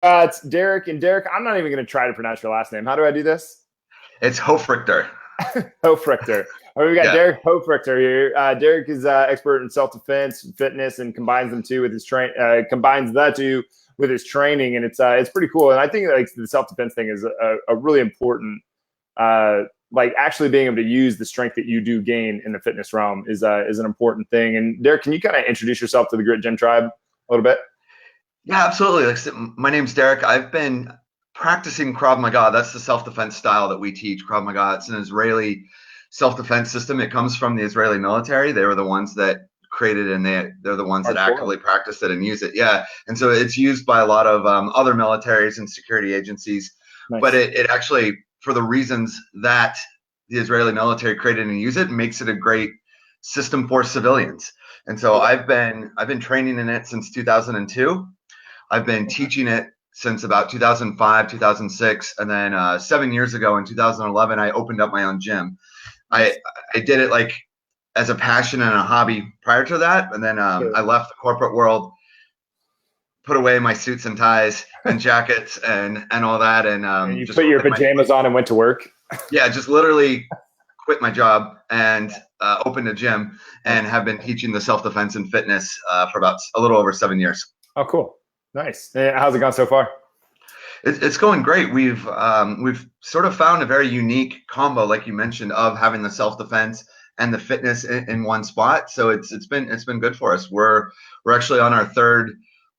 It's Derek. And Derek, I'm not even going to try to pronounce your last name. How do I do this? It's Hoffrichter. Hoffrichter. All right, we got Yeah. Derek Hoffrichter here. Derek is expert in self-defense, fitness, and combines them two with his combines that two with his training, and it's pretty cool. And I think like the self-defense thing is a really important, like actually being able to use the strength that you do gain in the fitness realm is an important thing. And Derek, can you kind of introduce yourself to the Grit Gym Tribe a little bit? Yeah, absolutely. Like, my name's Derek. I've been practicing Krav Maga. That's the self-defense style that we teach. Krav Maga. It's an Israeli self-defense system. It comes from the Israeli military. They were the ones that created it, and they're the ones that Hardcore. actively practice it and use it. Yeah. And so it's used by a lot of other militaries and security agencies. But Nice. it actually, for the reasons that the Israeli military created and use it, makes it a great system for civilians. And so Okay. I've been training in it since 2002. I've been teaching it since about 2005, 2006, and then 7 years ago in 2011, I opened up my own gym. I Nice. I did it like as a passion and a hobby prior to that, and then Sure. I left the corporate world, put away my suits and ties and jackets and all that, and And you just put your quit my pajamas on and went to work. yeah, just literally quit my job and opened a gym and Nice. have been teaching the self defense and fitness for about a little over 7 years. Oh, cool. Nice. How's it gone so far? It's going great. We've sort of found a very unique combo, like you mentioned, of having the self defense and the fitness in one spot. So it's been good for us. We're actually on our third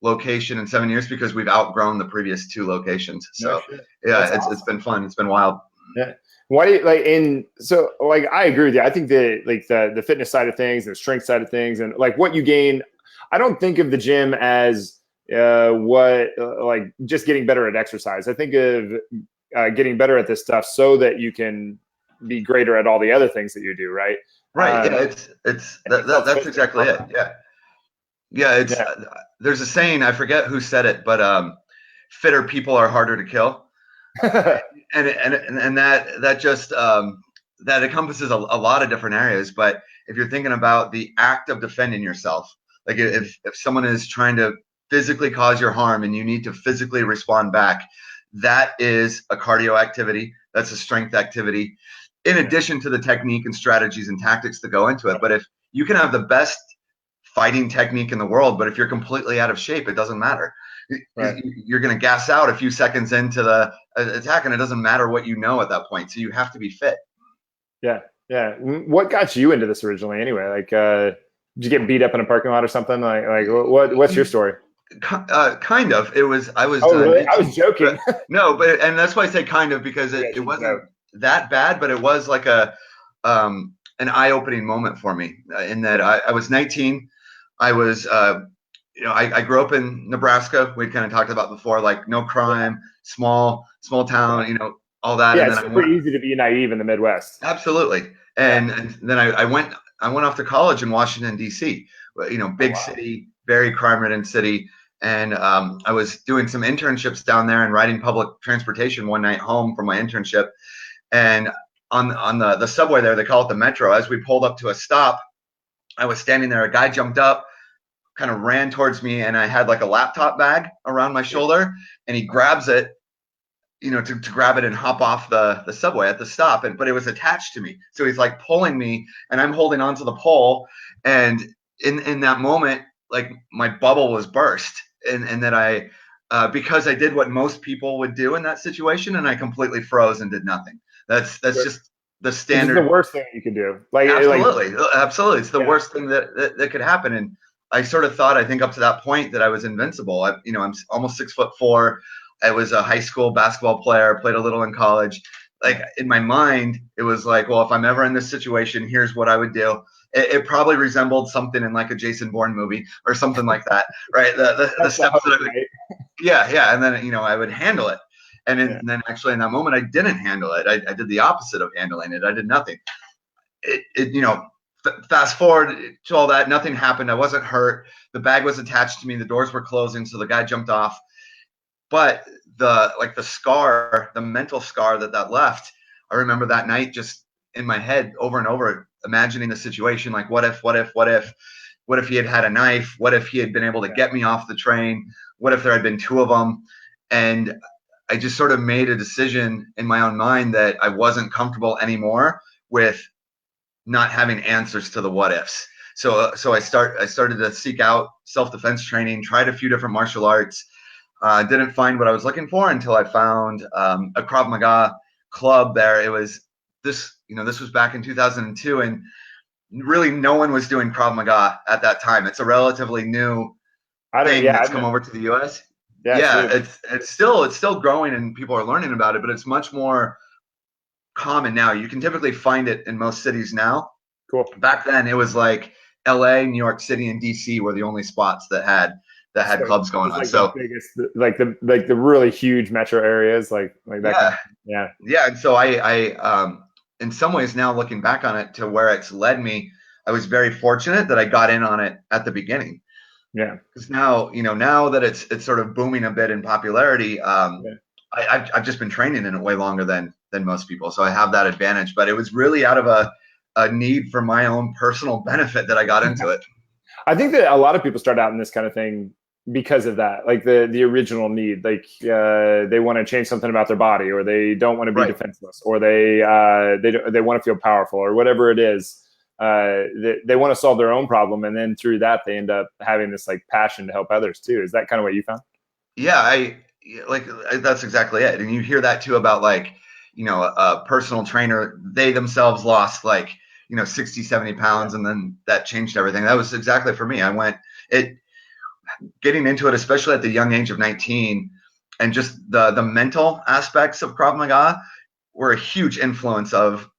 location in 7 years because we've outgrown the previous two locations. No So shit. That's yeah, it's awesome. been fun. It's been wild. Yeah. Why do you like in so like I agree with you. I think the fitness side of things and the strength side of things and like what you gain, I don't think of the gym as what like just getting better at exercise. I think of getting better at this stuff so that you can be greater at all the other things that you do, right? Right. Yeah. It's And that's self-defense being exactly one it. Yeah. Yeah. It's of there's a saying, I forget who said it, but fitter people are harder to kill. them. And that just that encompasses a lot of different areas. But if you're thinking about the act of defending yourself, like if someone is trying to physically cause your harm and you need to physically respond back, that is a cardio activity. That's a strength activity, in Yeah. addition to the technique and strategies and tactics that go into it. But if you can have the best fighting technique in the world, but if you're completely out of shape, it doesn't matter. Right. You're going to gas out a few seconds into the attack, and it doesn't matter what you know at that point. So you have to be fit. Yeah. Yeah. What got you into this originally anyway? Like did you get beat up in a parking lot or something? Like what's your story? Kind of. It was. I was Oh, really? I was 19, joking. but no, but and that's why I say kind of because Yeah, it she's joke. wasn't that bad, but it was like an eye-opening moment for me in that Yeah. I was 19. I was I grew up in Nebraska. We kind of talked about before, like no Yeah. crime, small town, all that. Yeah, And then it's I super went easy to be naive in the Midwest. absolutely, Yeah. and then I went off to college in Washington D.C. Oh Big wow. city, very crime-ridden city, and I was doing some internships down there and riding public transportation one night home from my internship, and on the subway there, they call it the metro. As we pulled up to a stop, I was standing there. A guy jumped up, kind of ran towards me, and I had like a laptop bag around my Yeah. shoulder, and he grabs it, to grab it and hop off the subway at the stop, but it was attached to me. So he's like pulling me, and I'm holding onto the pole, and in that moment, like my bubble was burst, and that because I did what most people would do in that situation, and I completely froze and did nothing. That's Sure. just the Which is the standard. worst thing you can do. Like Absolutely, it's the yeah. worst thing that could happen. And I sort of thought, I think up to that point, that I was invincible. I'm almost 6'4". I was a high school basketball player, played a little in college. Like Yeah. in my mind, it was like, well, if I'm ever in this situation, here's what I would do. It probably resembled something in like a Jason Bourne movie or something like that, right? The That's the steps that hope, I would, right? yeah, and then I would handle it. Yeah. And then actually in that moment, I didn't handle it. I did the opposite of handling it. I did nothing. Fast forward to all that, nothing happened. I wasn't hurt. The bag was attached to me. The doors were closing, so the guy jumped off. But the scar, the mental scar that left, I remember that night just in my head over and over, imagining the situation, like what if he had had a knife? What if he had been able to Yeah. get me off the train? What if there had been two of them? And I just sort of made a decision in my own mind that I wasn't comfortable anymore with not having answers to the what ifs. So I started to seek out self-defense training, tried a few different martial arts, didn't find what I was looking for until I found a Krav Maga club there. It was this was back in 2002, and really no one was doing Krav Maga at that time. It's a relatively new thing that's come over to the US. Yeah, it's still growing and people are learning about it, but it's much more common now. You can typically find it in most cities now. Cool. Back then it was like LA, New York City, and DC were the only spots that had clubs going on. So the really huge metro areas, like that. Yeah. And so I in some ways now looking back on it to where it's led me, I was very fortunate that I got in on it at the beginning. Yeah. Because now that it's sort of booming a bit in popularity, I've just been training in it way longer than most people, so I have that advantage. But it was really out of a need for my own personal benefit that I got into it. I think that a lot of people start out in this kind of thing because of that, like the original need, like they want to change something about their body, or they don't want to be defenseless, or they want to feel powerful, or whatever it is. They want to solve their own problem, and then through that they end up having this like passion to help others too. Is that kind of what you found? Yeah, that's exactly it. And you hear that too about like, a personal trainer, they themselves lost like, 60, 70 pounds, and then that changed everything. That was exactly for me. Getting into it, especially at the young age of 19, and just the mental aspects of Krav Maga were a huge influence of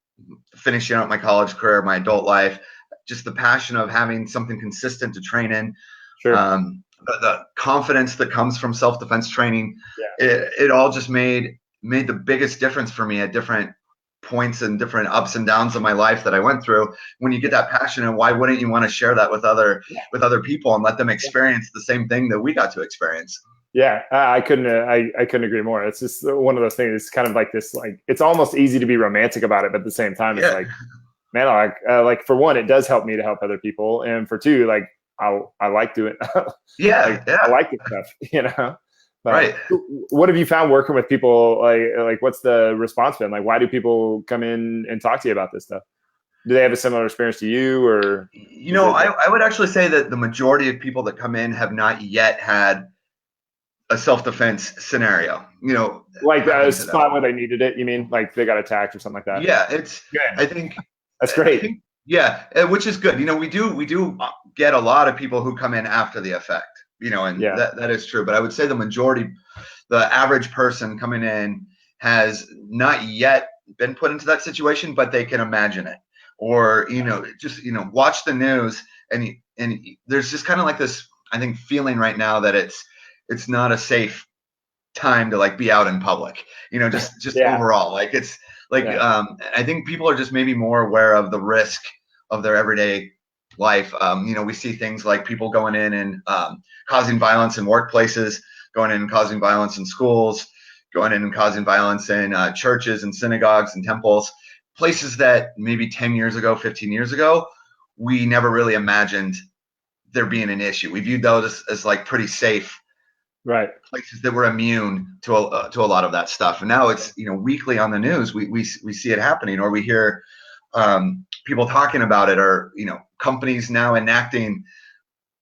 finishing out my college career, my adult life, just the passion of having something consistent to train in. Sure. The confidence that comes from self-defense training, it all just made the biggest difference for me at different points and different ups and downs of my life that I went through. When you get that passion, and why wouldn't you want to share that with other people and let them experience the same thing that we got to experience? Yeah, I couldn't agree more. It's just one of those things. It's kind of like this, like it's almost easy to be romantic about it, but at the same time, it's like, man, like for one, it does help me to help other people, and for two, like I like doing. I like this stuff, But right. What have you found working with people? Like what's the response been? Like, why do people come in and talk to you about this stuff? Do they have a similar experience to you, or? I would actually say that the majority of people that come in have not yet had a self-defense scenario. Like a spot where they needed it. You mean like they got attacked or something like that? Yeah, it's good. I think that's great. Which is good. We do get a lot of people who come in after the effect. That is true. But I would say the majority, the average person coming in has not yet been put into that situation, but they can imagine it. Or, just, watch the news, and there's just kind of like this, I think, feeling right now that it's not a safe time to like be out in public, just overall. Like it's like, I think people are just maybe more aware of the risk of their everyday life. We see things like people going in and causing violence in workplaces, going in and causing violence in schools, going in and causing violence in churches and synagogues and temples, places that maybe 10 years ago, 15 years ago, we never really imagined there being an issue. We viewed those as like pretty safe, places that were immune to a lot of that stuff. And now it's, weekly on the news, we see it happening, or we hear people talking about it, or companies now enacting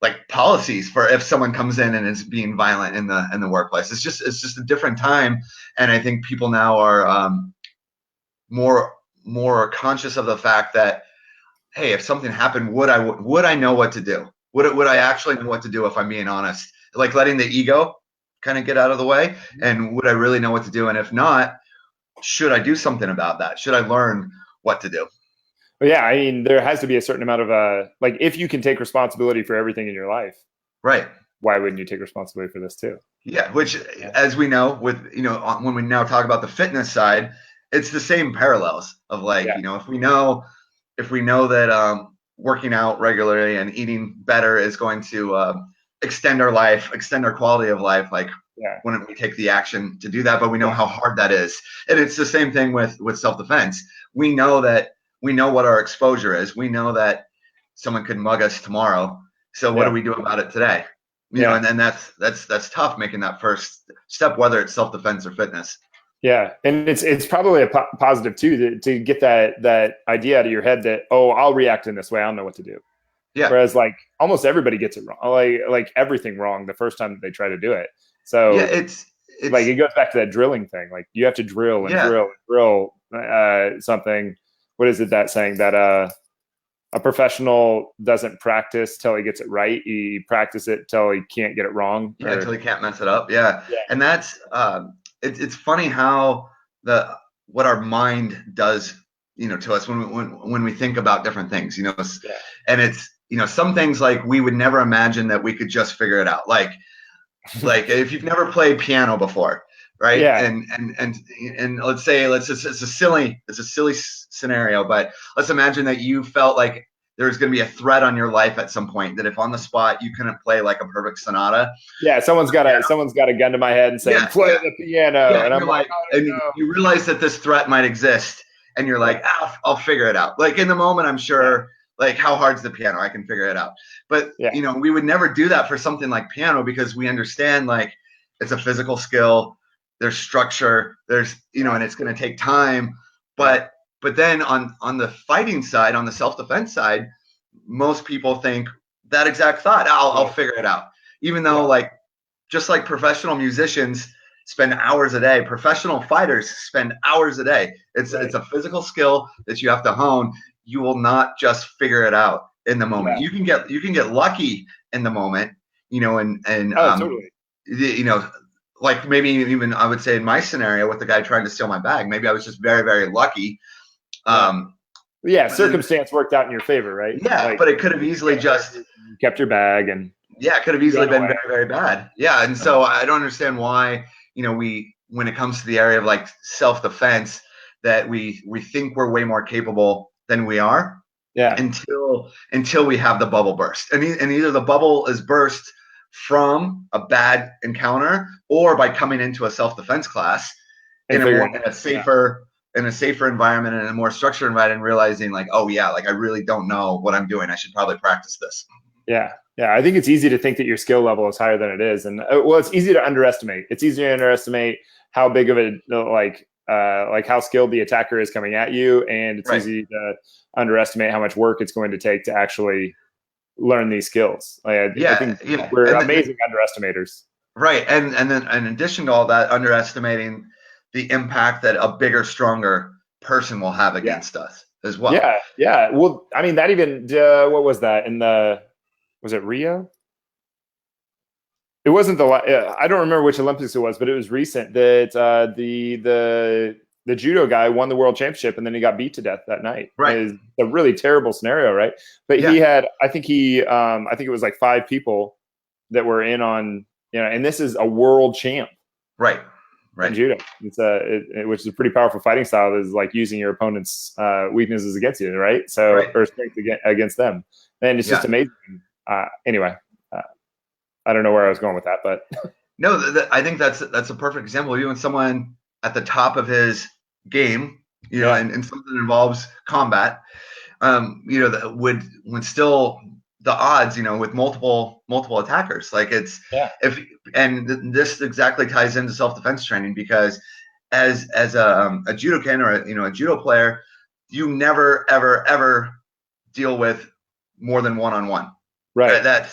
like policies for if someone comes in and is being violent in the workplace. It's just a different time, and I think people now are more conscious of the fact that, hey, if something happened, would I know what to do? Would I actually know what to do if I'm being honest? Like letting the ego kind of get out of the way, and would I really know what to do? And if not, should I do something about that? Should I learn what to do? Yeah, I mean, there has to be a certain amount of like, if you can take responsibility for everything in your life, right? Why wouldn't you take responsibility for this too? Yeah, which, as we know, with when we now talk about the fitness side, it's the same parallels of like, if we know that working out regularly and eating better is going to extend our life, extend our quality of life, like, wouldn't we take the action to do that? But we know how hard that is, and it's the same thing with self-defense. We know what our exposure is. We know that someone could mug us tomorrow. So what do we do about it today? you know, and that's tough making that first step, whether it's self-defense or fitness. Yeah, and it's probably a positive too to get that idea out of your head that, oh, I'll react in this way. I don't know what to do. Yeah. Whereas like almost everybody gets it wrong, like everything wrong the first time that they try to do it. So yeah, it's like it goes back to that drilling thing. Like you have to drill and drill and drill something. What is it that saying that a professional doesn't practice till he gets it right. He practices it till he can't get it wrong. Yeah, until he can't mess it up. Yeah. And that's it's funny how what our mind does, you know, to us when we think about different things, you know. And it's, you know, some things like we would never imagine that we could just figure it out. Like if you've never played piano before, right? Yeah. And let's say it's a silly scenario, but let's imagine that you felt like there's going to be a threat on your life at some point, that if on the spot you couldn't play like a perfect sonata. Yeah, someone's got a gun to my head and saying, play the piano. Yeah, and I'm like, and you realize that this threat might exist, and you're like, I'll figure it out. Like in the moment, I'm sure, like, how hard's the piano? I can figure it out. But you know, we would never do that for something like piano, because we understand like it's a physical skill. There's structure. There's, you know, and it's going to take time. But then on the fighting side, on the self-defense side, most people think that exact thought. I'll figure it out. Even though like, just like professional musicians spend hours a day, professional fighters spend hours a day. It's a physical skill that you have to hone. You will not just figure it out in the moment. You can get lucky in the moment, you know, and totally. You know, like maybe even I would say in my scenario with the guy trying to steal my bag, maybe I was just very, very lucky. Circumstance worked out in your favor, right? Yeah, like, but it could have easily just kept your bag, and it could have easily been very, very bad. Yeah, and so I don't understand why, you know, when it comes to the area of like self-defense, that we think we're way more capable than we are. Yeah. Until we have the bubble burst, and either the bubble is burst from a bad encounter or by coming into a self-defense class in a safer environment and a more structured environment, and realizing like, oh yeah, like I really don't know what I'm doing. I should probably practice this. Yeah. I think it's easy to think that your skill level is higher than it is, and it's easy to underestimate. It's easy to underestimate how big of a like how skilled the attacker is coming at you, and it's easy to underestimate how much work it's going to take to actually learn these skills. I think we're amazing underestimators. Right, and then in addition to all that, underestimating the impact that a bigger, stronger person will have against us as well. Yeah. Well, I mean, that even what was that was it Rio? It wasn't I don't remember which Olympics it was, but it was recent that the judo guy won the world championship, and then he got beat to death that night. Right. It was a really terrible scenario, right? But he had, I think it was like 5 people that were in on, you know, and this is a world champ. Right. In judo. It's which is a pretty powerful fighting style, is like using your opponent's weaknesses against you, right? So, or strength against them. And it's just amazing. Anyway, I don't know where I was going with that, but no, I think that's a perfect example. Even someone at the top of his game, you know, and something that involves combat, you know, that would still the odds, you know, with multiple attackers, like it's this exactly ties into self-defense training, because as a judokan or a judo player, you never ever deal with more than one-on-one. Right.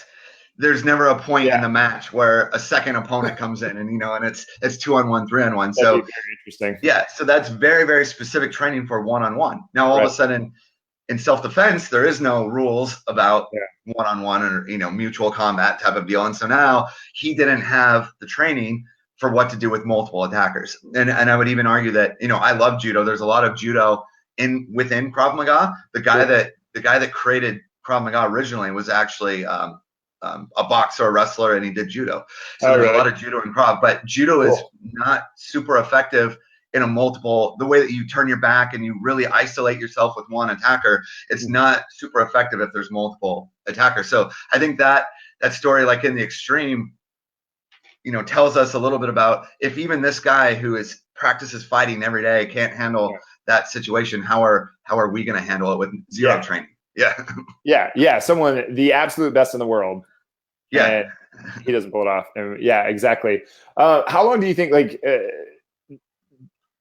There's never a point in the match where a second opponent comes in and, you know, and it's 2-on-1, 3-on-1. So very interesting. Yeah. So that's very, very specific training for one-on-one. Now, all of a sudden in self-defense, there is no rules about one-on-one or, you know, mutual combat type of deal. And so now he didn't have the training for what to do with multiple attackers. And I would even argue that, you know, I love judo. There's a lot of judo within Krav Maga. The guy that created Krav Maga originally was actually a boxer, a wrestler, and he did judo. So there's a lot of judo in Krav, but judo is not super effective in the way that you turn your back and you really isolate yourself with one attacker. It's not super effective if there's multiple attackers. So I think that story, like in the extreme, you know, tells us a little bit about, if even this guy who practices fighting every day can't handle that situation, how are we going to handle it with zero training? Someone, the absolute best in the world. Yeah. he doesn't pull it off. And yeah, exactly. How long do you think, like,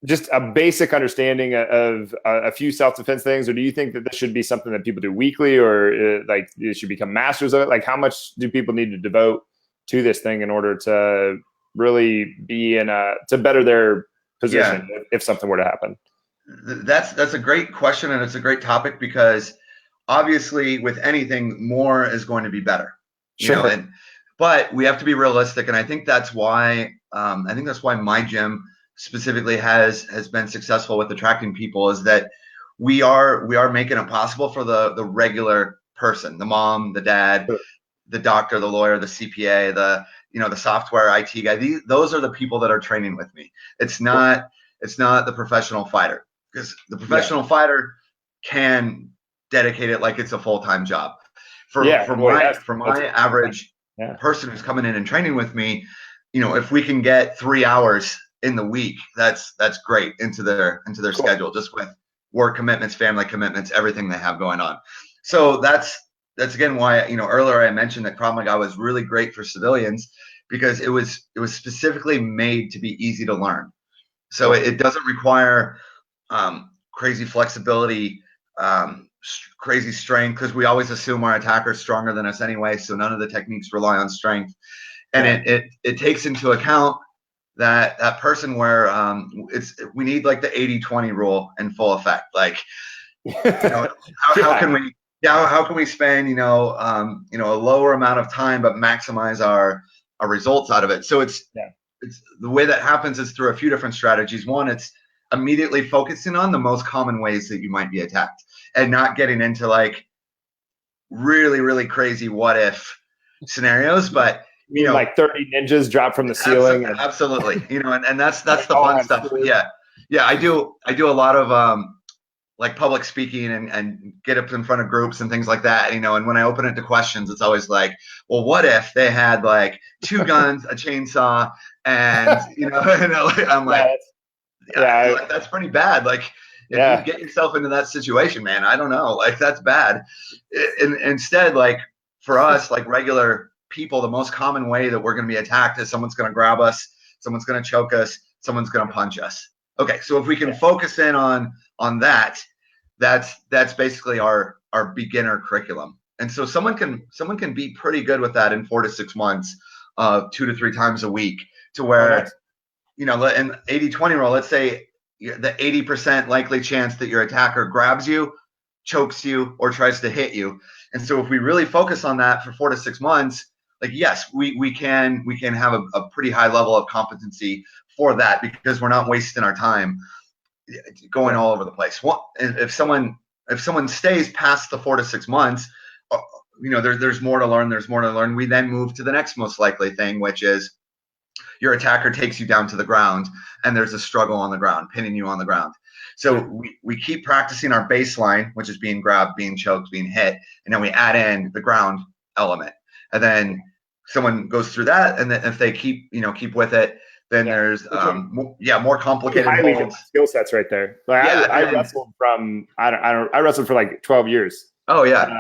just a basic understanding of a few self-defense things, or do you think that this should be something that people do weekly, or like it should become masters of it? Like, how much do people need to devote to this thing in order to really be to better their position if something were to happen? That's a great question, and it's a great topic, because obviously with anything, more is going to be better. Sure. But we have to be realistic, and I think that's why my gym specifically has been successful with attracting people, is that we are making it possible for the regular person, the mom, the dad, the doctor, the lawyer, the CPA, the software IT guy. Those are the people that are training with me. It's not the professional fighter, because the professional fighter can dedicate it like it's a full-time job. For my average person who's coming in and training with me, if we can get 3 hours in the week, that's great into their schedule, just with work commitments, family commitments, everything they have going on. So that's again why, earlier I mentioned that Krav Maga was really great for civilians, because it was specifically made to be easy to learn. So it doesn't require crazy flexibility, crazy strength, because we always assume our attacker is stronger than us anyway. So none of the techniques rely on strength, and it takes into account that person where we need like the 80-20 rule in full effect. Like, how can we spend a lower amount of time but maximize our results out of it? So it's the way that happens is through a few different strategies. One, it's immediately focusing on the most common ways that you might be attacked, and not getting into like really, really crazy what if scenarios, but like 30 ninjas drop from the ceiling. Absolutely. And that's the fun stuff. Yeah. I do a lot of like public speaking and get up in front of groups and things like that. And when I open it to questions, it's always like, well, what if they had like 2 guns, a chainsaw, and I'm like, that's pretty bad. Like, if you get yourself into that situation, man, I don't know, like, that's bad. Instead, like, for us, like regular people, the most common way that we're going to be attacked is someone's going to grab us, someone's going to choke us, someone's going to punch us. Okay, so if we can focus in on that, that's basically our beginner curriculum. And so someone can be pretty good with that in 4 to 6 months, 2 to 3 times a week, to where in 80-20 rule, let's say the 80% likely chance that your attacker grabs you, chokes you, or tries to hit you. And so if we really focus on that for 4 to 6 months, like, yes, we can have a pretty high level of competency for that, because we're not wasting our time going all over the place. If someone stays past the 4 to 6 months, there's more to learn. There's more to learn. We then move to the next most likely thing, which is your attacker takes you down to the ground, and there's a struggle on the ground, pinning you on the ground. So we keep practicing our baseline, which is being grabbed, being choked, being hit, and then we add in the ground element. And then someone goes through that, and then if they keep with it, then there's more complicated skill sets right there. Like, I wrestled I wrestled for like 12 years. Oh yeah.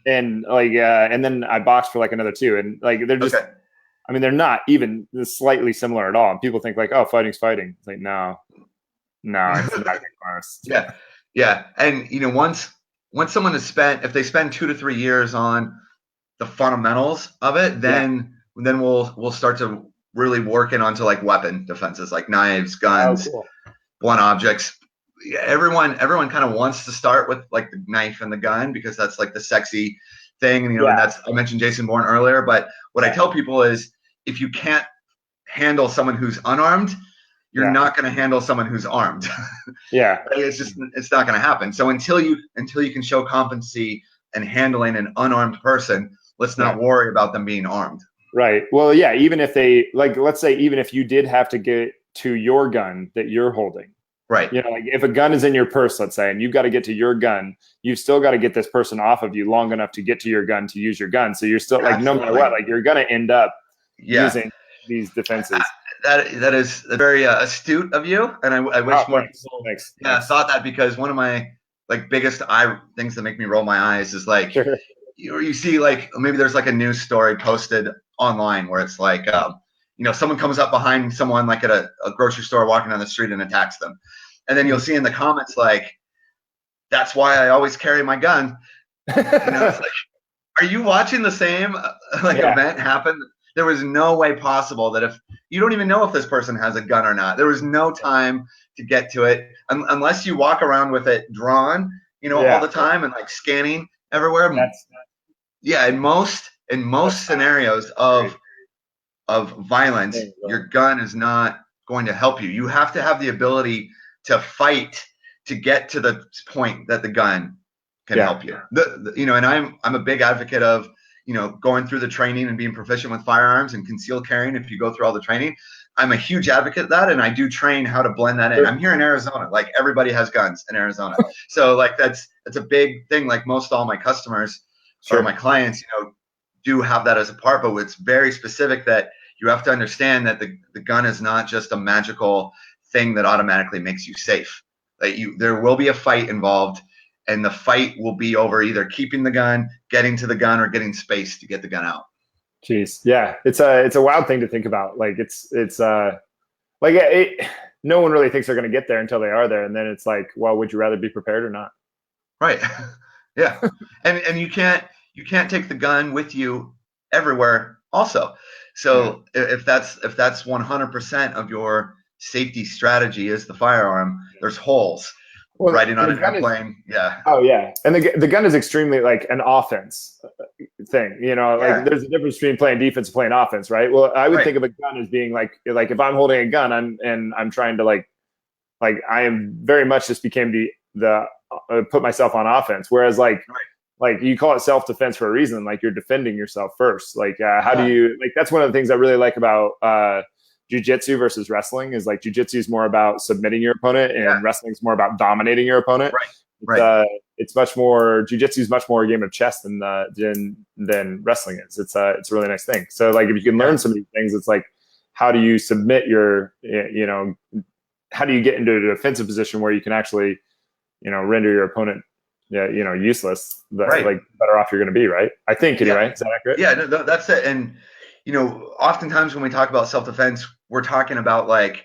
And then I boxed for like another 2, and like they're just I mean, they're not even slightly similar at all. And people think like, oh, fighting's fighting. It's like, no, it's not close. Yeah. And once someone if they spend 2 to 3 years on the fundamentals of it, then we'll start to really work in onto like weapon defenses, like knives, guns, blunt objects. Everyone kind of wants to start with like the knife and the gun, because that's like the sexy thing. And and that's, I mentioned Jason Bourne earlier, but what I tell people is, if you can't handle someone who's unarmed, you're not going to handle someone who's armed. It's not going to happen. So until you can show competency in handling an unarmed person, let's not worry about them being armed. Right. Well, yeah. Even if they, like, let's say, even if you did have to get to your gun that you're holding, right? Like if a gun is in your purse, let's say, and you've got to get to your gun, you've still got to get this person off of you long enough to get to your gun to use your gun. So you're still like, no matter what, like you're going to end up using these defenses. That is very astute of you, and I wish more people thought that, because one of my like biggest things that make me roll my eyes is like you see like maybe there's like a news story posted online where it's like, someone comes up behind someone like at a grocery store walking down the street and attacks them. And then you'll see in the comments like, that's why I always carry my gun. It's like, are you watching the same event happen? There was no way possible that if you don't even know if this person has a gun or not, there was no time to get to it unless you walk around with it drawn, all the time and like scanning everywhere. In most scenarios of violence, your gun is not going to help you. You have to have the ability to fight to get to the point that the gun can help you. And I'm a big advocate of, going through the training and being proficient with firearms and concealed carrying. If you go through all the training, I'm a huge advocate of that. And I do train how to blend that in. I'm here in Arizona. Like everybody has guns in Arizona. So like, that's a big thing. Like most all my customers or my clients, do have that as a part, but it's very specific that you have to understand that the gun is not just a magical thing that automatically makes you safe. Like there will be a fight involved. And the fight will be over either keeping the gun, getting to the gun, or getting space to get the gun out. Jeez, yeah, it's a wild thing to think about. Like no one really thinks they're going to get there until they are there, and then it's like, well, would you rather be prepared or not? Right. Yeah, and you can't take the gun with you everywhere. Also, so if that's 100% of your safety strategy is the firearm, there's holes. Riding on an airplane, Oh yeah, and the gun is extremely like an offense thing. Like there's a difference between playing defense and playing offense, right? Well, I would think of a gun as being like if I'm holding a gun, I'm trying to like I am very much just became the put myself on offense. Whereas like you call it self defense for a reason. Like you're defending yourself first. Like how do you that's one of the things I really like about jiu-jitsu versus wrestling is like jiu-jitsu is more about submitting your opponent and wrestling is more about dominating your opponent. It's much more jiu-jitsu is much more a game of chess than wrestling is. It's a really nice thing. So like if you can learn some of these things, it's like how do you submit your how do you get into a defensive position where you can actually render your opponent useless, like better off you're going to be, right? I think anyway. Is that accurate? Yeah, no, that's it. And oftentimes when we talk about self-defense, we're talking about like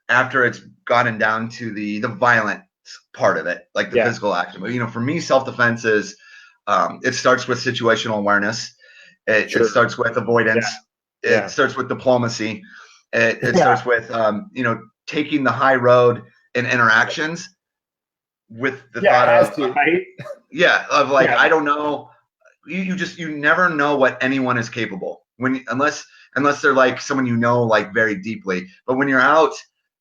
after it's gotten down to the violent part of it, like the physical action. But for me, self-defense is it starts with situational awareness. It starts with avoidance. It starts with diplomacy. It starts with taking the high road in interactions with the thought of I don't know. You never know what anyone is capable unless they're like someone like very deeply. But when you're out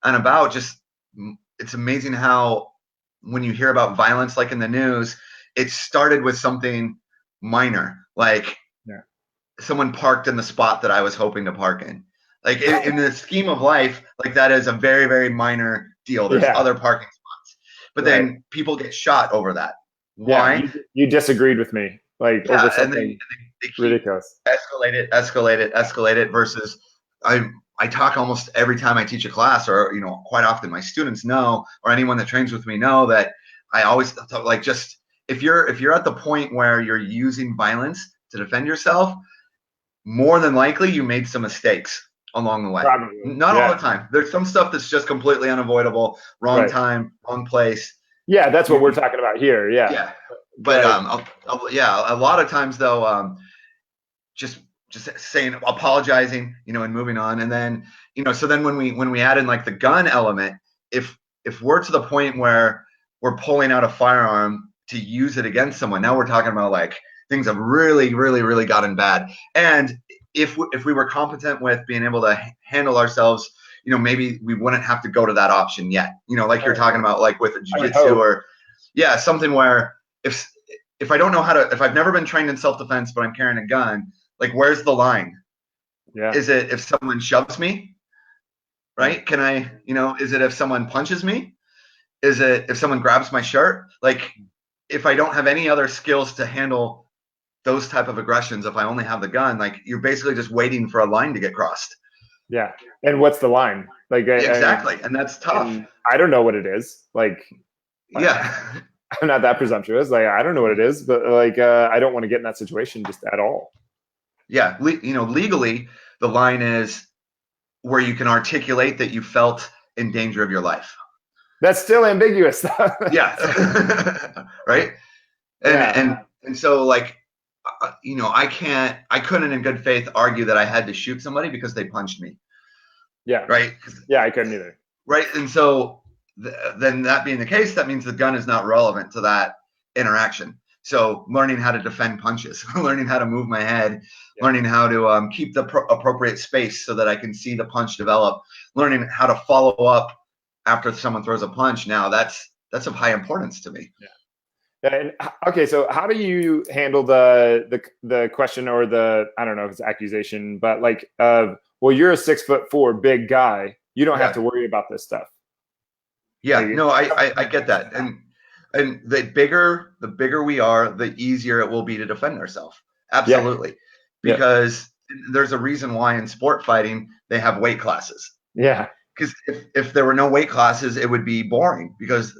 and about, it's amazing how when you hear about violence like in the news, it started with something minor, like someone parked in the spot that I was hoping to park in. Like in the scheme of life, like that is a very, very minor deal. There's other parking spots, but then people get shot over that. Why? You disagreed with me. Like over something they ridiculous. Escalate it versus I talk almost every time I teach a class, or quite often my students know, or anyone that trains with me know that I always like just if you're at the point where you're using violence to defend yourself, more than likely you made some mistakes along the way. Probably. Not all the time. There's some stuff that's just completely unavoidable. Wrong time, wrong place. Yeah, that's what we're talking about here. Yeah. But a lot of times though, just saying, apologizing, and moving on, and then so then when we add in like the gun element, if we're to the point where we're pulling out a firearm to use it against someone, now we're talking about like things have really, really, really gotten bad. And if we were competent with being able to handle ourselves, maybe we wouldn't have to go to that option yet. Like you're talking about, like with jiu-jitsu or something where if I don't know if I've never been trained in self-defense, but I'm carrying a gun, like where's the line? Is it if someone shoves me? Right? Can I, is it if someone punches me? Is it if someone grabs my shirt? Like if I don't have any other skills to handle those type of aggressions, if I only have the gun, like you're basically just waiting for a line to get crossed. Yeah. And what's the line? Like exactly. And that's tough. And I don't know what it is. Like I'm not that presumptuous. Like I don't know what it is, but like I don't want to get in that situation just at all. Yeah, legally, the line is where you can articulate that you felt in danger of your life. That's still ambiguous. Yeah, right. And Yeah. and so like, I couldn't in good faith argue that I had to shoot somebody because they punched me, Yeah. right? Yeah, I couldn't either. Right, and so then that being the case, that means the gun is not relevant to that interaction. So learning how to defend punches, learning how to move my head, Yeah. learning how to keep the appropriate space so that I can see the punch develop, learning how to follow up after someone throws a punch. Now that's of high importance to me. Yeah. And okay, so how do you handle the question, or the, I don't know if it's accusation, but like, well, you're a 6'4" big guy, you don't have to worry about this stuff. Yeah, Like, no, I get that, and the bigger we are, the easier it will be to defend ourselves. Absolutely, yeah. because there's a reason why in sport fighting they have weight classes. Yeah. Because if there were no weight classes, it would be boring. Because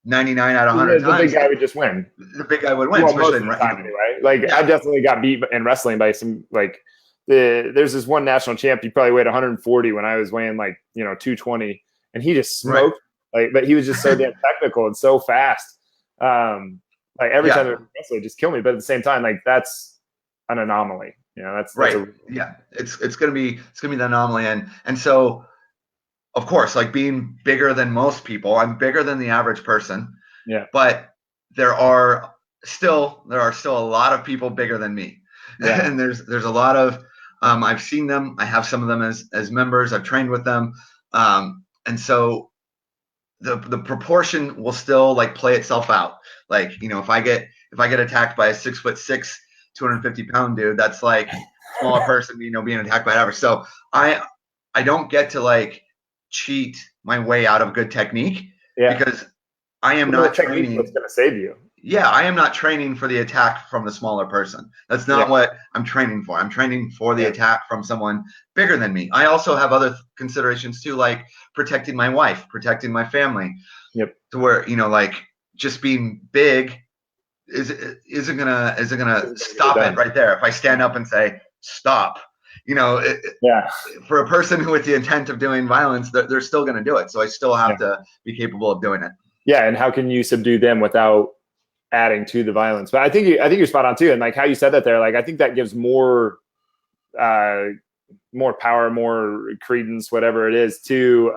99 out of 100 The big times, guy would just win. the big guy would win, Well, especially most of the time anyway. Like, yeah. I definitely got beat in wrestling by some, like, there's this one national champ. He probably weighed 140 when I was weighing, like, 220, and he just smoked. Right. Like, but he was just so damn technical and so fast. Like, every time they wrestle, just kill me. But at the same time, like, that's an anomaly. That's right. It's gonna be the anomaly, and so, of course, like, being bigger than most people, I'm bigger than the average person. Yeah. But there are still a lot of people bigger than me. Yeah. And there's a lot of I've seen them. I have some of them as members. I've trained with them. And so the proportion will still, like, play itself out. Like, if I get attacked by a 6'6", 250-pound dude, that's like a smaller person, being attacked by average. So I don't get to, like, cheat my way out of good technique, because I am not training. What's going to save you? Yeah, I am not training for the attack from the smaller person. That's not what I'm training for. I'm training for the attack from someone bigger than me. I also have other considerations too, like protecting my wife, protecting my family. Yep. To where, like, just being big isn't gonna stop it right there. If I stand up and say stop, for a person with the intent of doing violence, they're still going to do it. So I still have to be capable of doing it. Yeah, and how can you subdue them without adding to the violence? But I think you're spot on too, and like how you said that there, like, I think that gives more power, more credence, whatever it is, to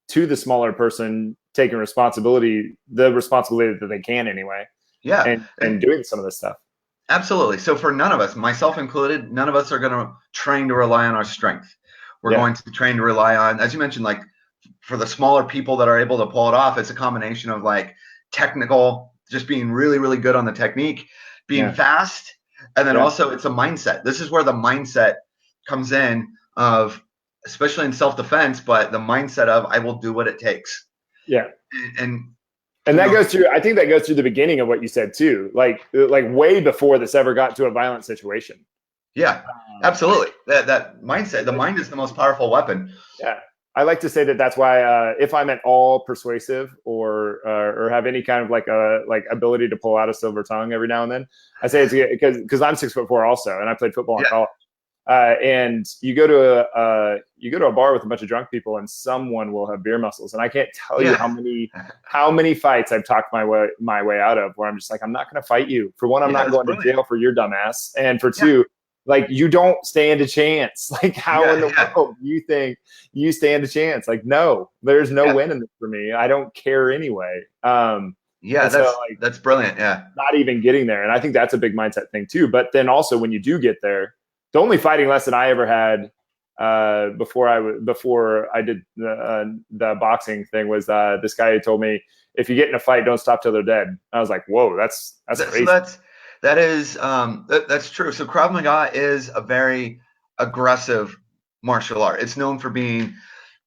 the smaller person taking responsibility that they can anyway. Yeah, and doing some of this stuff. Absolutely. So for none of us, myself included, none of us are going to train to rely on our strength. We're going to train to rely on, as you mentioned, like, for the smaller people that are able to pull it off, it's a combination of, like, technical, just being really, really good on the technique, being fast, and then also it's a mindset. This is where the mindset comes in, of, especially in self-defense, but the mindset of, I will do what it takes. Yeah. And that goes through, I think that goes through the beginning of what you said too, like way before this ever got to a violent situation. Yeah, absolutely. That mindset, the mind is the most powerful weapon. Yeah. I like to say that's why if I'm at all persuasive or have any kind of like ability to pull out a silver tongue every now and then, I say it's because I'm 6'4" also, and I played football in college. And you go to a bar with a bunch of drunk people, and someone will have beer muscles, and I can't tell you how many fights I've talked my way out of, where I'm just like, I'm not going to fight you. For one, I'm not going to jail for your dumbass, and for two, like, you don't stand a chance. Like, how in the world do you think you stand a chance? Like, no, there's no win in this for me. I don't care anyway. That's brilliant. Yeah, not even getting there, and I think that's a big mindset thing too. But then also, when you do get there, the only fighting lesson I ever had before I did the boxing thing was this guy who told me, if you get in a fight, don't stop till they're dead. I was like, whoa, that's crazy. So that's true. So Krav Maga is a very aggressive martial art. It's known for being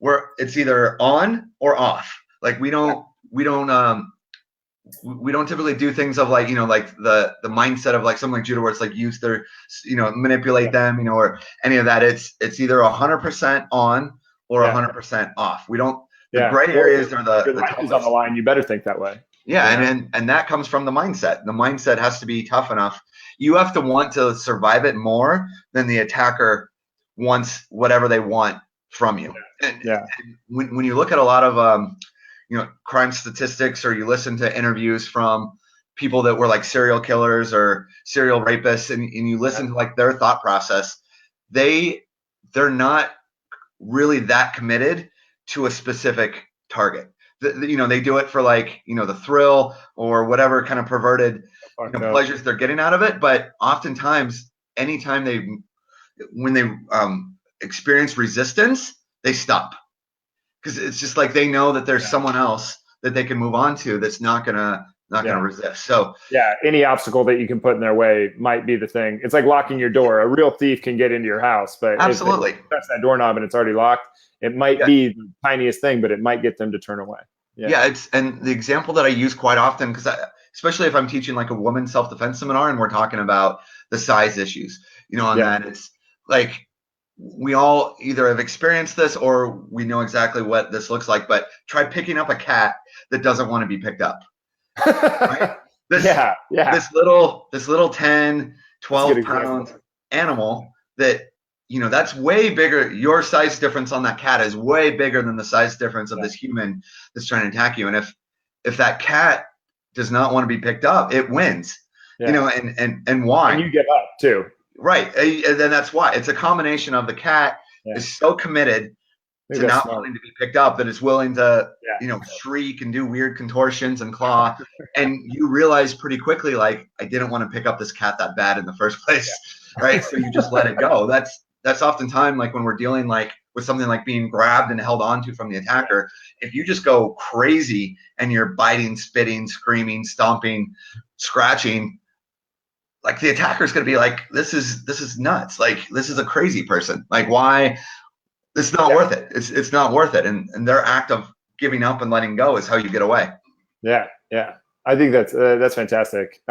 where it's either on or off. Like, we don't typically do things of, like, like the mindset of, like, something like judo, where it's like use their, manipulate them, or any of that. It's either 100% on or 100% off. We don't. The gray areas are the life is on the line. You better think that way. Yeah, You know? and that comes from the mindset. The mindset has to be tough enough. You have to want to survive it more than the attacker wants whatever they want from you. Yeah. And when you look at a lot of crime statistics, or you listen to interviews from people that were like serial killers or serial rapists, and you listen to like their thought process, they're not really that committed to a specific target. They do it for like, the thrill or whatever kind of perverted, pleasures they're getting out of it. But oftentimes, anytime when they experience resistance, they stop, because it's just like they know that there's someone else that they can move on to that's not gonna resist. So yeah, any obstacle that you can put in their way might be the thing. It's like locking your door. A real thief can get into your house, but absolutely, if that's that doorknob and it's already locked, it might be the tiniest thing, but it might get them to turn away. And the example that I use quite often, because especially if I'm teaching like a women's self-defense seminar and we're talking about the size issues, that it's like, we all either have experienced this or we know exactly what this looks like, but try picking up a cat that doesn't want to be picked up. Right? This little 10, 12 pound animal that, that's way bigger. Your size difference on that cat is way bigger than the size difference of this human that's trying to attack you. And if that cat does not want to be picked up, it wins. And why? And you give up too. Right. And then that's why. It's a combination of the cat is so committed to not wanting to be picked up that it's willing to, shriek and do weird contortions and claw. And you realize pretty quickly, like, I didn't want to pick up this cat that bad in the first place. Right. So you just let it go. That's oftentimes like when we're dealing like with something like being grabbed and held onto from the attacker. If you just go crazy and you're biting, spitting, screaming, stomping, scratching, like the attacker is going to be like, this is nuts. Like, this is a crazy person. Like, why? It's not worth it. It's not worth it. And their act of giving up and letting go is how you get away. Yeah. Yeah. I think that's fantastic.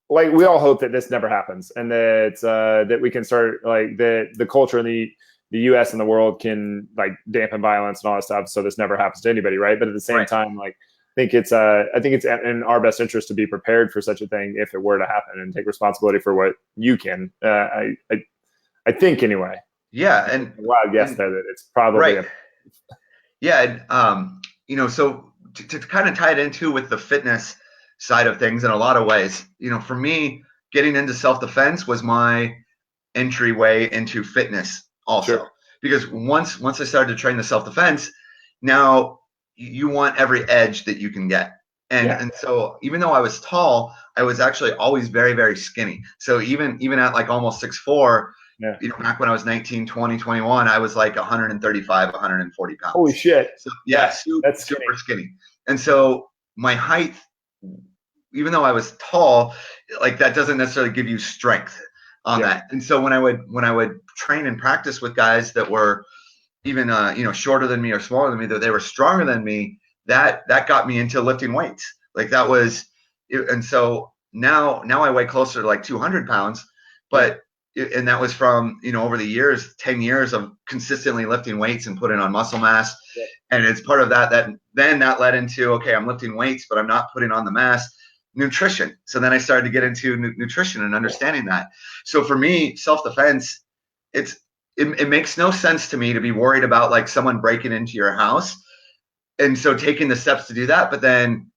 Like we all hope that this never happens, and that we can start like the culture in the US and the world can like dampen violence and all that stuff. So this never happens to anybody. Right. But at the same time, like, I think it's in our best interest to be prepared for such a thing if it were to happen, and take responsibility for what you can. I think anyway. Yeah, and a wild guess there that it's probably right. So to kind of tie it into with the fitness side of things in a lot of ways, for me, getting into self-defense was my entryway into fitness also. Sure. Because once I started to train the self-defense, now you want every edge that you can get. And so even though I was tall, I was actually always very, very skinny. So even at like almost 6'4", back when I was 19, 20, 21, I was like 135, 140 pounds. Holy shit. So that's super skinny. And so my height, even though I was tall, like that doesn't necessarily give you strength on that. And so when I would train and practice with guys that were even shorter than me or smaller than me, that they were stronger than me, that got me into lifting weights. Like that was, and so now I weigh closer to like 200 pounds, but and that was from over the years, 10 years of consistently lifting weights and putting on muscle mass. And it's part of that then that led into, okay, I'm lifting weights, but I'm not putting on the mass. Nutrition. So then I started to get into nutrition and understanding that. So for me, self-defense, it makes no sense to me to be worried about like someone breaking into your house. And so taking the steps to do that, but then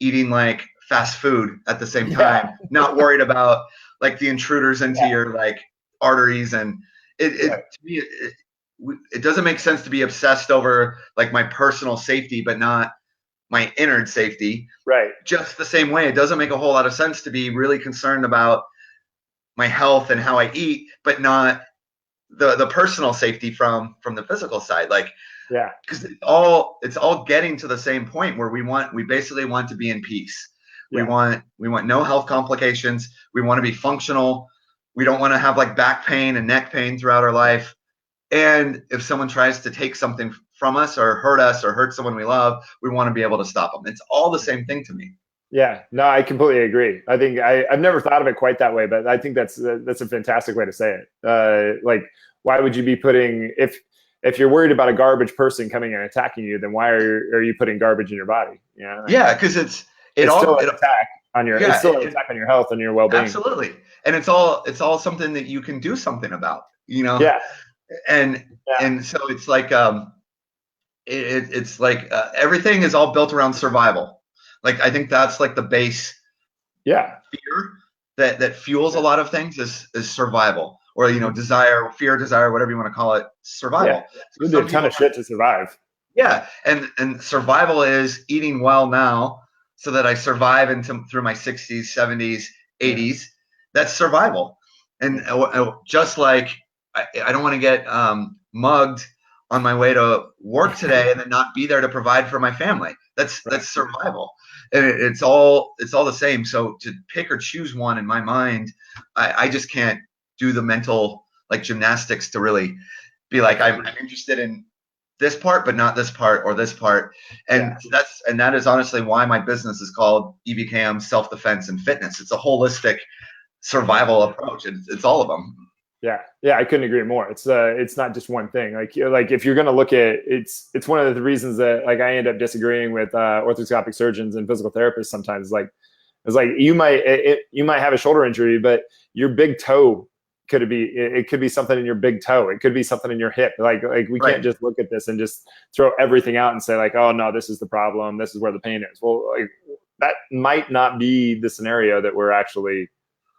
eating like fast food at the same time, not worried about like the intruders into your like arteries. And to me, it doesn't make sense to be obsessed over like my personal safety, but not my innard safety. Right. Just the same way, it doesn't make a whole lot of sense to be really concerned about my health and how I eat, but not the personal safety from the physical side. Like, because it's all getting to the same point where we basically want to be in peace. We want no health complications. We want to be functional. We don't want to have like back pain and neck pain throughout our life. And if someone tries to take something from us or hurt someone we love, we want to be able to stop them. It's all the same thing to me. Yeah, no, I completely agree. I think I've never thought of it quite that way, but I think that's a fantastic way to say it. Like, why would you be putting if if you're worried about a garbage person coming and attacking you, then why are you putting garbage in your body? You know, like, Yeah, because it's still an attack on your, it's yeah, still an attack on your health and your well-being. absolutely. And it's all something that you can do something about, Yeah. and Yeah. and so it's like it's like everything is all built around survival. Like I think that's like the base Yeah. fear that fuels a lot of things is survival, or desire, fear, desire, whatever you want to call it, survival. Yeah. So You'll do a some ton people, of shit to survive. yeah, and survival is eating well now so that I survive through my 60s, 70s, 80s. That's survival. And just like I don't want to get mugged on my way to work today and then not be there to provide for my family. That's survival. And it's all the same. So to pick or choose one in my mind, I just can't do the mental like gymnastics to really be like I'm interested in this part, but not this part or this part. And that is honestly why my business is called EVKM Self-Defense and Fitness. It's a holistic survival approach. It's all of them. Yeah. Yeah. I couldn't agree more. It's not just one thing. Like if you're going to look at it's one of the reasons that like I end up disagreeing with orthoscopic surgeons and physical therapists sometimes. It's like you might have a shoulder injury, but your big toe it could be something in your big toe. It could be something in your hip. Like we can't just look at this and just throw everything out and say like, oh no, this is the problem. This is where the pain is. Well, like that might not be the scenario that we're actually,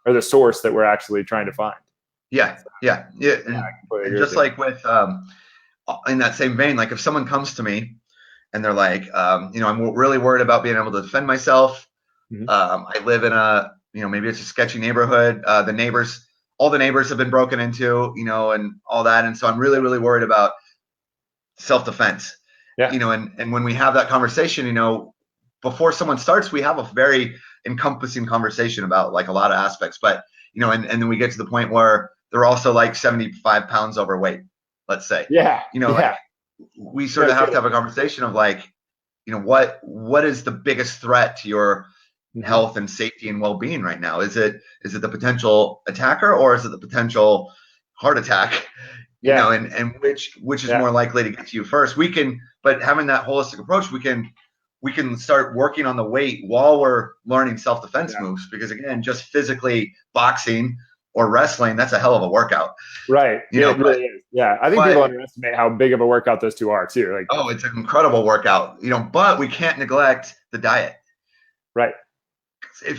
or the source that we're actually trying to find. Yeah. And just like with in that same vein, like if someone comes to me and they're like, I'm really worried about being able to defend myself. I live in maybe it's a sketchy neighborhood. All the neighbors have been broken into, and all that. And so I'm really, really worried about self-defense. Yeah. And when we have that conversation, before someone starts, we have a very encompassing conversation about like a lot of aspects. But, and then we get to the point where they're also like 75 pounds overweight, let's say. Yeah. Like we sort of have to have a conversation of like, what is the biggest threat to your health and safety and well-being right now? Is it the potential attacker, or is it the potential heart attack? And which is more likely to get to you first? But having that holistic approach, we can start working on the weight while we're learning self-defense moves, because again, just physically boxing or wrestling, that's a hell of a workout. Right. It really is. Yeah. I think people underestimate how big of a workout those two are too. Like, oh, it's an incredible workout, but we can't neglect the diet. Right.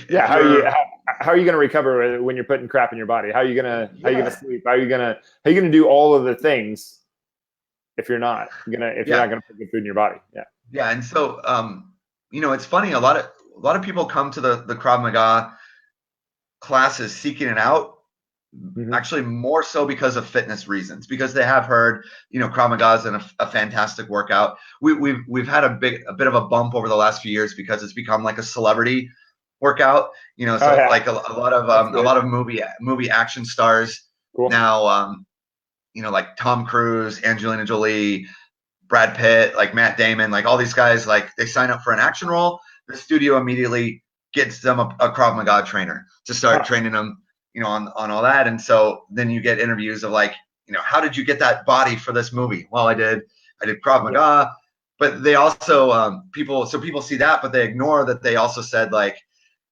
How are you going to recover when you're putting crap in your body? How are you going to sleep? How are you going to do all of the things if you're not going to put good food in your body? Yeah. Yeah. And so, it's funny. A lot of people come to the Krav Maga classes seeking it out. Actually, more so because of fitness reasons, because they have heard, Krav Maga is a fantastic workout. We've had a bit of a bump over the last few years because it's become like a celebrity workout. Like a lot of movie action stars now, like Tom Cruise, Angelina Jolie, Brad Pitt, like Matt Damon, like all these guys, like they sign up for an action role. The studio immediately gets them a Krav Maga trainer to start training them, on all that. And so then you get interviews of like, how did you get that body for this movie? Well, I did Krav Maga, but they also people see that, but they ignore that they also said like,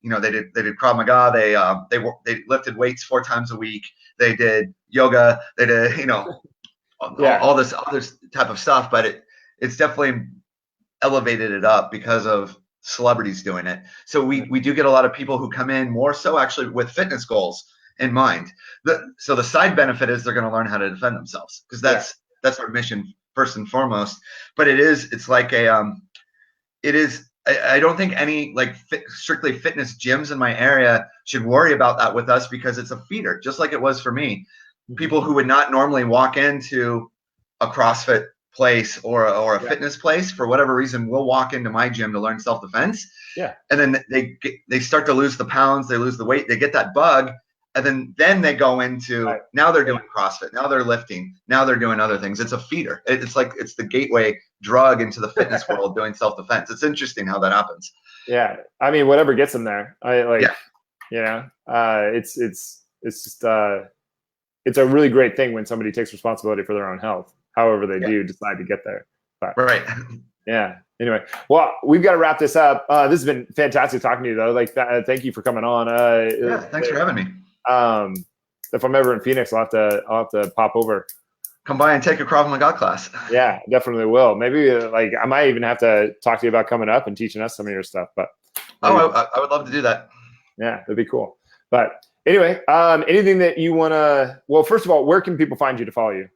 they did Krav Maga. They lifted weights 4 times a week. They did yoga. They did, all this other type of stuff, but it's definitely elevated it up because of celebrities doing it. So we do get a lot of people who come in more so actually with fitness goals in mind. So the side benefit is they're going to learn how to defend themselves, because that's our mission first and foremost. But it's like I don't think any like strictly fitness gyms in my area should worry about that with us, because it's a feeder, just like it was for me. People who would not normally walk into a CrossFit place or a fitness place for whatever reason will walk into my gym to learn self-defense. Yeah. And then they start to lose the pounds, they lose the weight, they get that bug, and then they go into now they're doing CrossFit, now they're lifting, now they're doing other things. It's a feeder. It's like it's the gateway drug into the fitness world doing self-defense. It's interesting how that happens. Yeah. I mean, whatever gets them there. It's just it's a really great thing when somebody takes responsibility for their own health. however they do decide to get there. But Right. yeah. Anyway, well, we've got to wrap this up. This has been fantastic talking to you, though. Like, thank you for coming on. Yeah, thanks for having me. If I'm ever in Phoenix, I'll have to pop over. Come by and take a Krav Maga class. Yeah, definitely will. Maybe like I might even have to talk to you about coming up and teaching us some of your stuff. But I would love to do that. Yeah, that'd be cool. But anyway, anything that you want to? Well, first of all, where can people find you to follow you?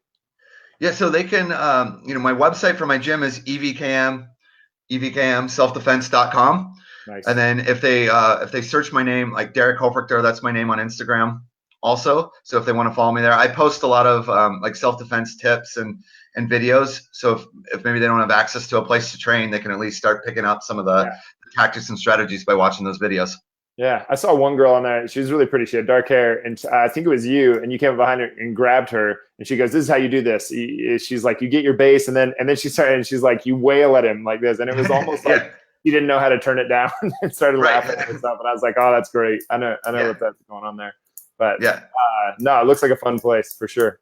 Yeah, so they can. My website for my gym is evkmselfdefense.com. Nice. And then if they search my name, like Derrek Hoffrichter, that's my name on Instagram also. So if they want to follow me there, I post a lot of like self-defense tips and videos. So if maybe they don't have access to a place to train, they can at least start picking up some of the tactics and strategies by watching those videos. Yeah, I saw one girl on there. She was really pretty. She had dark hair, and I think it was you. And you came behind her and grabbed her, and she goes, "This is how you do this." She's like, "You get your base, and then she started, and she's like, you wail at him like this," and it was almost like you didn't know how to turn it down, and started laughing at herself. And I was like, "Oh, that's great. I know what that's going on there." But no, it looks like a fun place for sure.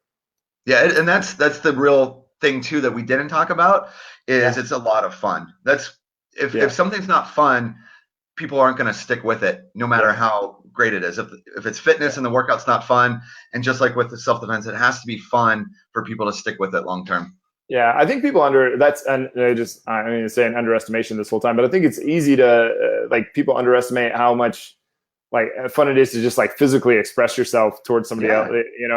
Yeah, and that's the real thing too that we didn't talk about is it's a lot of fun. That's if something's not fun, people aren't going to stick with it no matter how great it is. If it's fitness and the workout's not fun, and just like with the self-defense, it has to be fun for people to stick with it long term. Yeah, I think people saying underestimation this whole time, but I think it's easy to like people underestimate how much like fun it is to just like physically express yourself towards somebody else,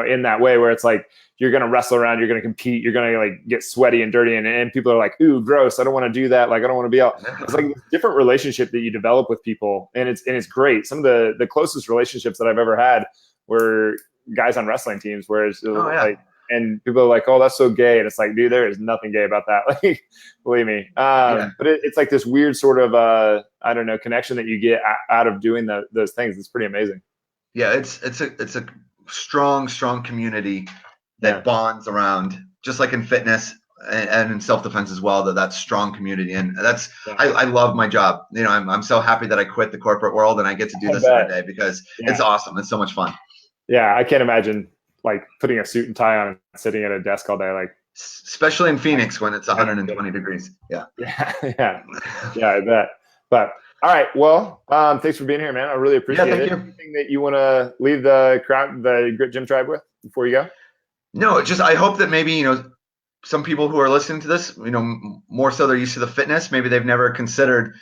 in that way where it's like you're gonna wrestle around, you're gonna compete, you're gonna like get sweaty and dirty, and people are like, "Ooh, gross! I don't want to do that. Like, I don't want to be out." It's like a different relationship that you develop with people, and it's great. Some of the closest relationships that I've ever had were guys on wrestling teams, where it's like. And people are like, "Oh, that's so gay," and it's like, dude, there is nothing gay about that. Like, believe me. But it's like this weird sort of, I don't know, connection that you get out of doing those things. It's pretty amazing. Yeah, it's a strong community that bonds around, just like in fitness and in self-defense as well. That's strong community, and that's I love my job. I'm so happy that I quit the corporate world and I get to do this every day because it's awesome. It's so much fun. Yeah, I can't imagine like putting a suit and tie on and sitting at a desk all day, like especially in Phoenix when it's 120 degrees. Yeah, I bet. But all right, well, thanks for being here, man. I really appreciate it. Thank you. Anything that you want to leave the crowd, the Grit Gym Tribe, with before you go? No, just I hope that maybe some people who are listening to this, more so they're used to the fitness. Maybe they've never considered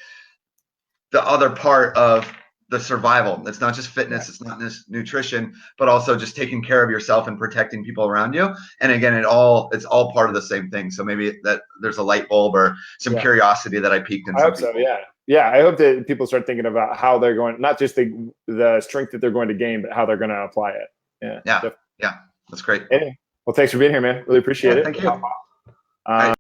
the other part of the survival. It's not just fitness, it's not just nutrition, but also just taking care of yourself and protecting people around you. And again, it's all part of the same thing. So maybe that there's a light bulb or some curiosity that I piqued in some people. So, yeah. I hope that people start thinking about how they're going, not just the strength that they're going to gain, but how they're going to apply it. Yeah. That's great. Anyway, well, thanks for being here, man. Really appreciate it. Thank you.